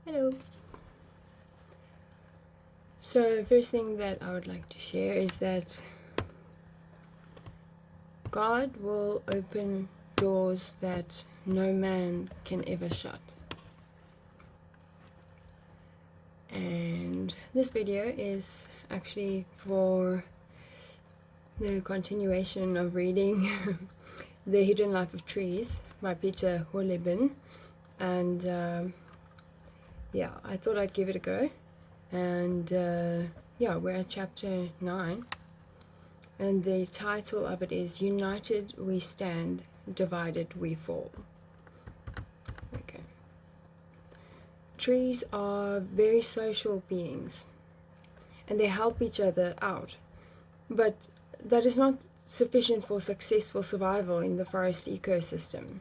Hello. So first thing that I would like to share is that God will open doors that no man can ever shut. And this video is actually for the continuation of reading The Hidden Life of Trees by Peter Wohlleben. And yeah, I thought I'd give it a go. And yeah, we're at chapter 9. And the title of it is United We Stand, Divided We Fall. Okay. Trees are very social beings, and they help each other out. But that is not sufficient for successful survival in the forest ecosystem.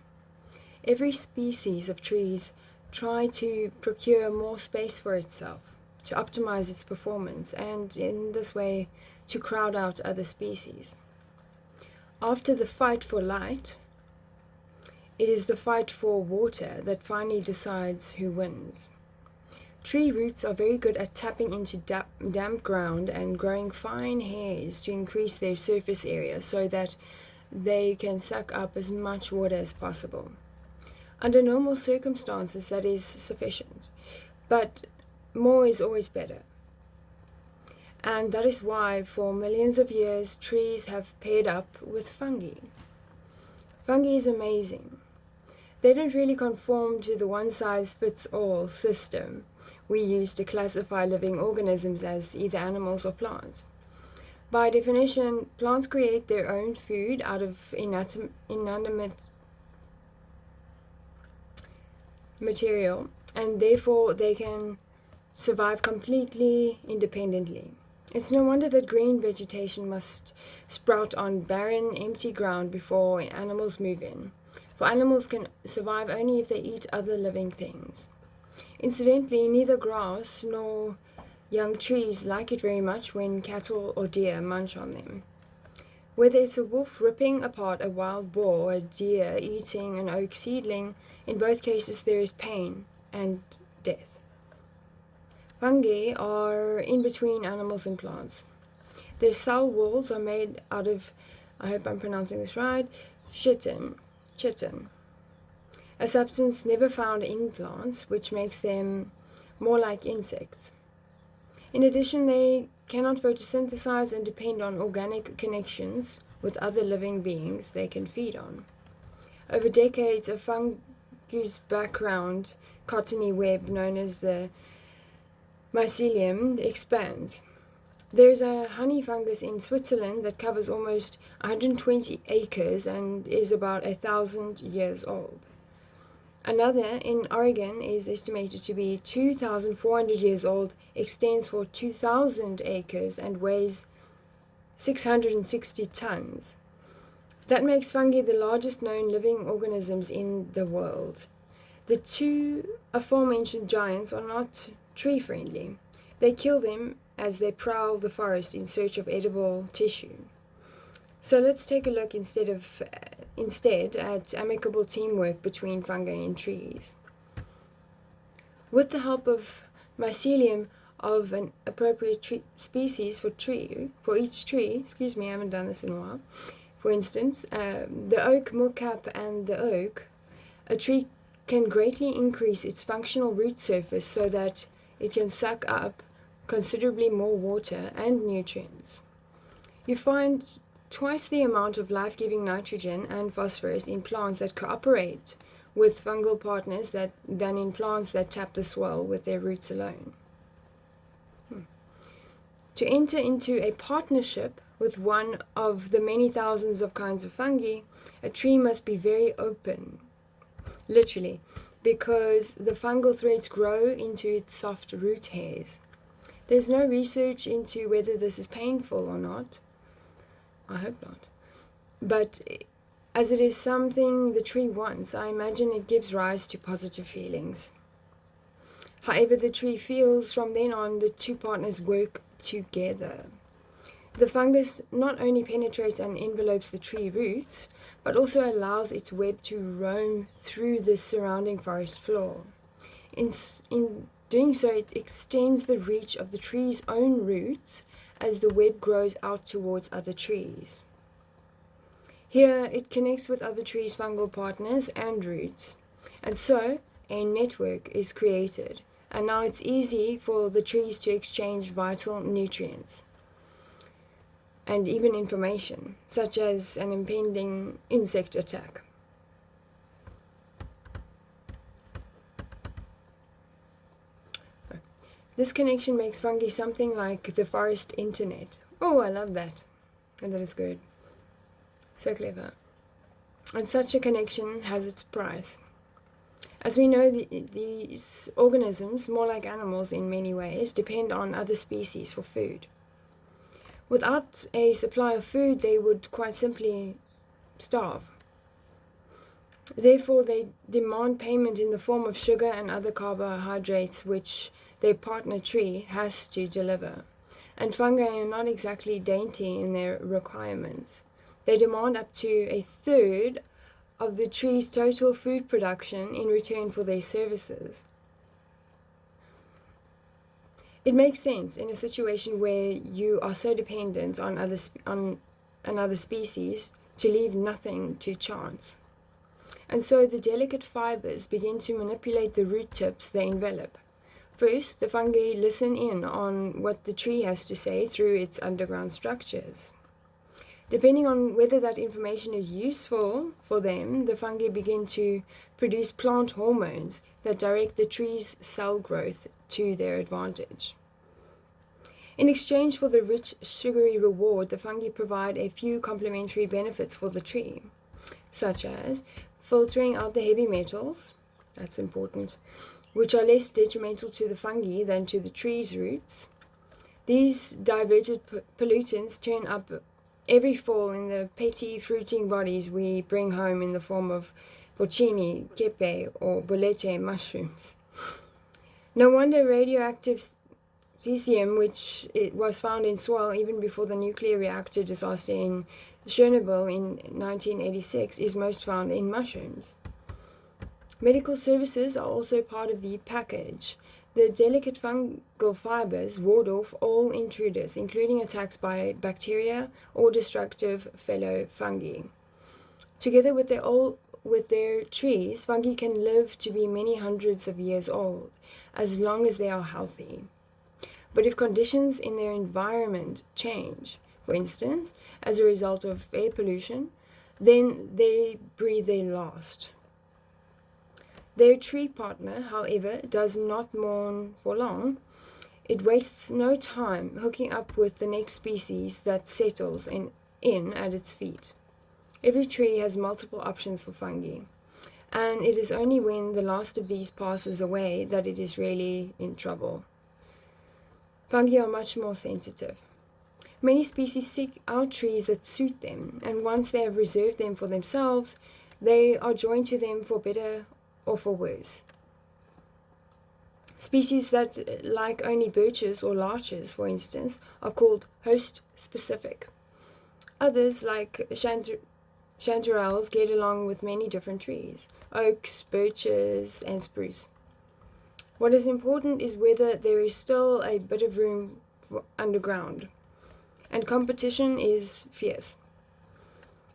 Every species of trees try to procure more space for itself, to optimize its performance, and in this way to crowd out other species. After the fight for light, it is the fight for water that finally decides who wins. Tree roots are very good at tapping into damp ground and growing fine hairs to increase their surface area so that they can suck up as much water as possible. Under normal circumstances, that is sufficient, but more is always better. And that is why for millions of years trees have paired up with fungi. Fungi is amazing. They don't really conform to the one-size-fits-all system we use to classify living organisms as either animals or plants. By definition, plants create their own food out of inanimate material, and therefore they can survive completely independently. It's no wonder that green vegetation must sprout on barren, empty ground before animals move in, for animals can survive only if they eat other living things. Incidentally, neither grass nor young trees like it very much when cattle or deer munch on them. Whether it's a wolf ripping apart a wild boar or a deer eating an oak seedling, in both cases there is pain and death. Fungi are in between animals and plants. Their cell walls are made out of, I hope I'm pronouncing this right, chitin, a substance never found in plants, which makes them more like insects. In addition, they cannot photosynthesize and depend on organic connections with other living beings they can feed on. Over decades, a fungus background cottony web known as the mycelium expands. There's a honey fungus in Switzerland that covers almost 120 acres and is about 1,000 years old. Another in Oregon is estimated to be 2,400 years old, extends for 2,000 acres, and weighs 660 tons. That makes fungi the largest known living organisms in the world. The two aforementioned giants are not tree-friendly. They kill them as they prowl the forest in search of edible tissue. So let's take a look instead at amicable teamwork between fungi and trees. With the help of mycelium of an appropriate species for each tree, I haven't done this in a while. For instance, the oak, milkcap, and the oak, a tree can greatly increase its functional root surface so that it can suck up considerably more water and nutrients. You find twice the amount of life-giving nitrogen and phosphorus in plants that cooperate with fungal partners than in plants that tap the soil with their roots alone. To enter into a partnership with one of the many thousands of kinds of fungi, a tree must be very open, literally, because the fungal threads grow into its soft root hairs. There's no research into whether this is painful or not. I hope not. But as it is something the tree wants, I imagine it gives rise to positive feelings. However the tree feels, from then on the two partners work together. The fungus not only penetrates and envelopes the tree roots, but also allows its web to roam through the surrounding forest floor. In doing so, it extends the reach of the tree's own roots as the web grows out towards other trees. Here, it connects with other trees' fungal partners and roots, and so a network is created, and now it's easy for the trees to exchange vital nutrients and even information, such as an impending insect attack. This connection makes fungi something like the forest internet. Oh, I love that. And that is good. So clever. And such a connection has its price. As we know, these organisms, more like animals in many ways, depend on other species for food. Without a supply of food, they would quite simply starve. Therefore, they demand payment in the form of sugar and other carbohydrates, which their partner tree has to deliver. And fungi are not exactly dainty in their requirements. They demand up to a third of the tree's total food production in return for their services. It makes sense in a situation where you are so dependent on another species to leave nothing to chance. And so the delicate fibers begin to manipulate the root tips they envelop. First, the fungi listen in on what the tree has to say through its underground structures. Depending on whether that information is useful for them, the fungi begin to produce plant hormones that direct the tree's cell growth to their advantage. In exchange for the rich, sugary reward, the fungi provide a few complementary benefits for the tree, such as filtering out the heavy metals, that's important, which are less detrimental to the fungi than to the tree's roots. These diverted pollutants turn up every fall in the petty fruiting bodies we bring home in the form of porcini, kepe, or bolete mushrooms. No wonder radioactive cesium, which it was found in soil even before the nuclear reactor disaster in Chernobyl in 1986, is most found in mushrooms. Medical services are also part of the package. The delicate fungal fibers ward off all intruders, including attacks by bacteria or destructive fellow fungi. Together with their trees, fungi can live to be many hundreds of years old, as long as they are healthy. But if conditions in their environment change, for instance, as a result of air pollution, then they breathe their last. Their tree partner, however, does not mourn for long. It wastes no time hooking up with the next species that settles in at its feet. Every tree has multiple options for fungi, and it is only when the last of these passes away that it is really in trouble. Fungi are much more sensitive. Many species seek out trees that suit them, and once they have reserved them for themselves, they are joined to them for better or for worse. Species that like only birches or larches, for instance, are called host-specific. Others, like chanterelles, get along with many different trees, oaks, birches, and spruce. What is important is whether there is still a bit of room underground, and competition is fierce.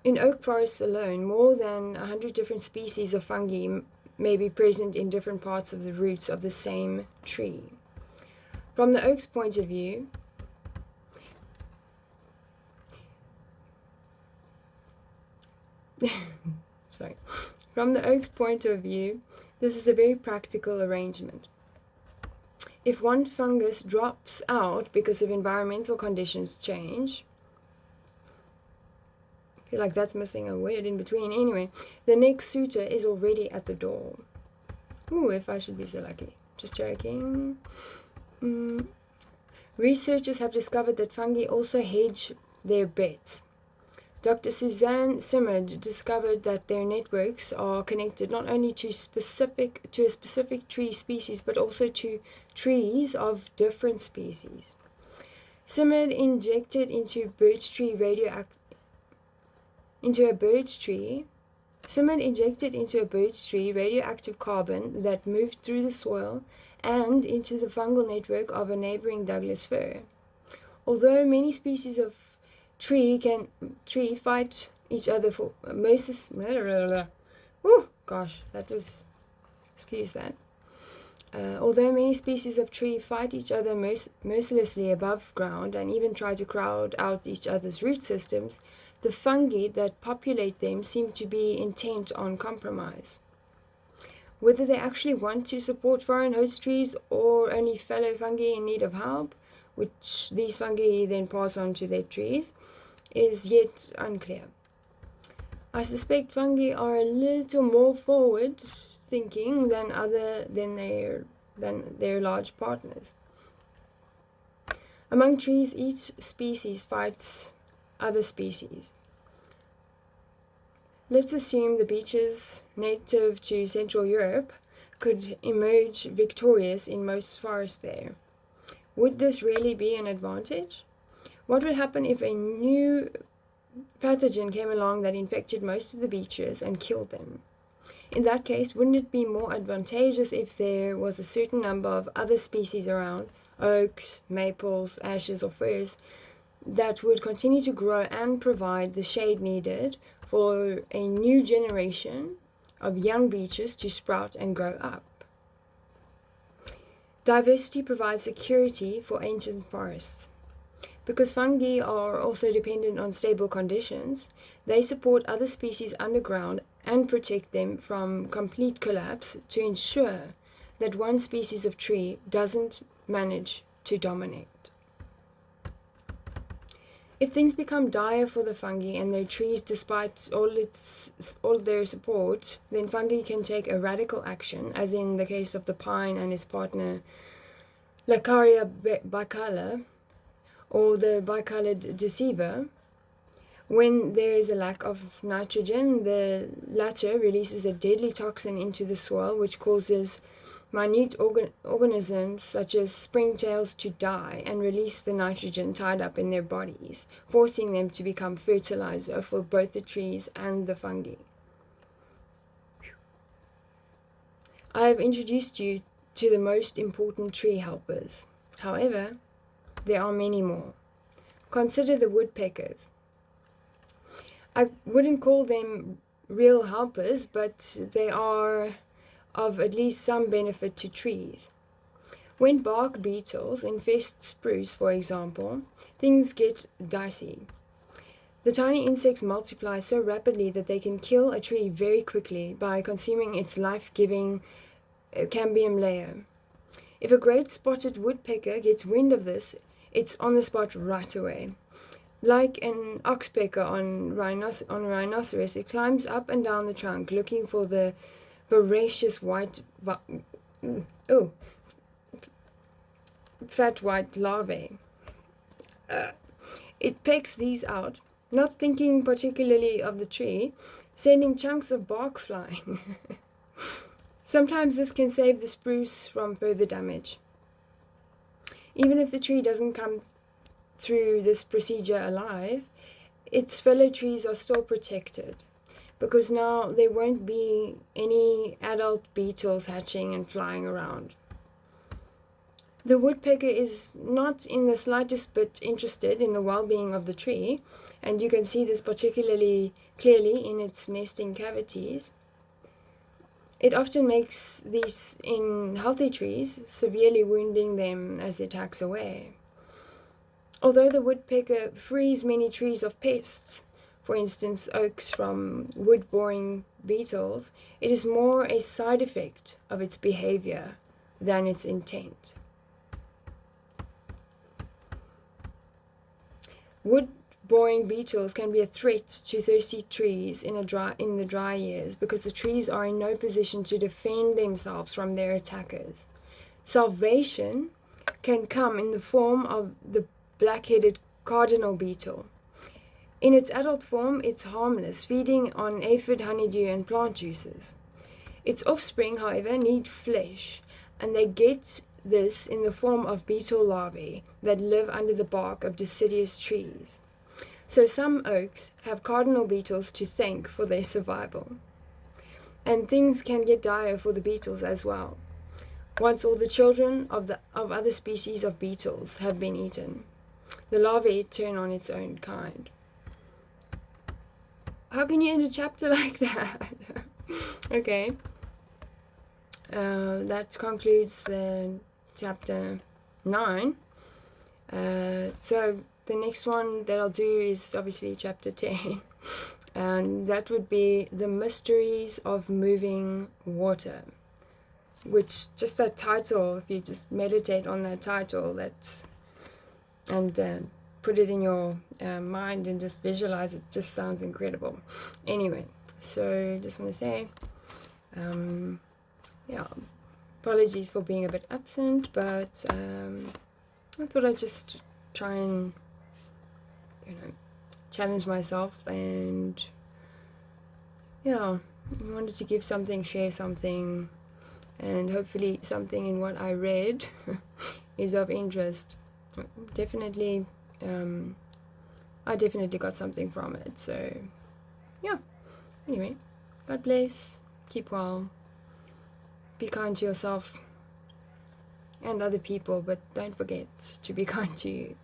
In oak forests alone, more than 100 different species of fungi may be present in different parts of the roots of the same tree. From the oak's point of view, this is a very practical arrangement. If one fungus drops out because of environmental conditions change, I feel like that's missing a word in between. Anyway, the next suitor is already at the door. Ooh, if I should be so lucky. Just joking. Researchers have discovered that fungi also hedge their bets. Dr. Suzanne Simard discovered that their networks are connected not only to a specific tree species, but also to trees of different species. Simard injected into a birch tree Someone injected into a birch tree radioactive carbon that moved through the soil and into the fungal network of a neighboring Douglas fir. Although many species of tree fight each other for although many species of tree fight each other mercilessly above ground and even try to crowd out each other's root systems, the fungi that populate them seem to be intent on compromise. Whether they actually want to support foreign host trees or only fellow fungi in need of help, which these fungi then pass on to their trees, is yet unclear. I suspect fungi are a little more forward-thinking than their large partners. Among trees, each species fights other species. Let's assume the beeches native to Central Europe could emerge victorious in most forests there. Would this really be an advantage? What would happen if a new pathogen came along that infected most of the beeches and killed them? In that case, wouldn't it be more advantageous if there was a certain number of other species around, oaks, maples, ashes, or firs, that would continue to grow and provide the shade needed for a new generation of young beeches to sprout and grow up? Diversity provides security for ancient forests. Because fungi are also dependent on stable conditions, they support other species underground and protect them from complete collapse to ensure that one species of tree doesn't manage to dominate. If things become dire for the fungi and their trees despite all their support, then fungi can take a radical action, as in the case of the pine and its partner Lacaria bicala, or the bicolored deceiver. When there is a lack of nitrogen, the latter releases a deadly toxin into the soil which causes minute organisms such as springtails to die and release the nitrogen tied up in their bodies, forcing them to become fertilizer for both the trees and the fungi. I have introduced you to the most important tree helpers. However, there are many more. Consider the woodpeckers. I wouldn't call them real helpers, but they are of at least some benefit to trees. When bark beetles infest spruce, for example, things get dicey. The tiny insects multiply so rapidly that they can kill a tree very quickly by consuming its life-giving cambium layer. If a great spotted woodpecker gets wind of this, it's on the spot right away. Like an oxpecker on a rhinoceros, it climbs up and down the trunk looking for the voracious fat white larvae. It pecks these out, not thinking particularly of the tree, sending chunks of bark flying. Sometimes this can save the spruce from further damage. Even if the tree doesn't come through this procedure alive, its fellow trees are still protected, because now there won't be any adult beetles hatching and flying around. The woodpecker is not in the slightest bit interested in the well-being of the tree, and you can see this particularly clearly in its nesting cavities. It often makes these in healthy trees, severely wounding them as it hacks away. Although the woodpecker frees many trees of pests, for instance oaks from wood-boring beetles, it is more a side effect of its behavior than its intent. Wood-boring beetles can be a threat to thirsty trees in the dry years because the trees are in no position to defend themselves from their attackers. Salvation can come in the form of the black-headed cardinal beetle. In its adult form, it's harmless, feeding on aphid, honeydew, and plant juices. Its offspring, however, need flesh, and they get this in the form of beetle larvae that live under the bark of deciduous trees. So some oaks have cardinal beetles to thank for their survival. And things can get dire for the beetles as well. Once all the children of other species of beetles have been eaten, the larvae turn on its own kind. How can you end a chapter like that? Okay. That concludes chapter 9. So the next one that I'll do is obviously chapter 10. And that would be the mysteries of moving water. Which, just that title, if you just meditate on that title, and put it in your mind and just visualize it, just sounds incredible. Anyway, so just want to say, yeah, apologies for being a bit absent, but I thought I'd just try and, challenge myself, and yeah, I wanted to give something, share something, and hopefully something in what I read is of interest. Definitely, I definitely got something from it. So, yeah. Anyway, God bless. Keep well. Be kind to yourself and other people, but don't forget to be kind to you.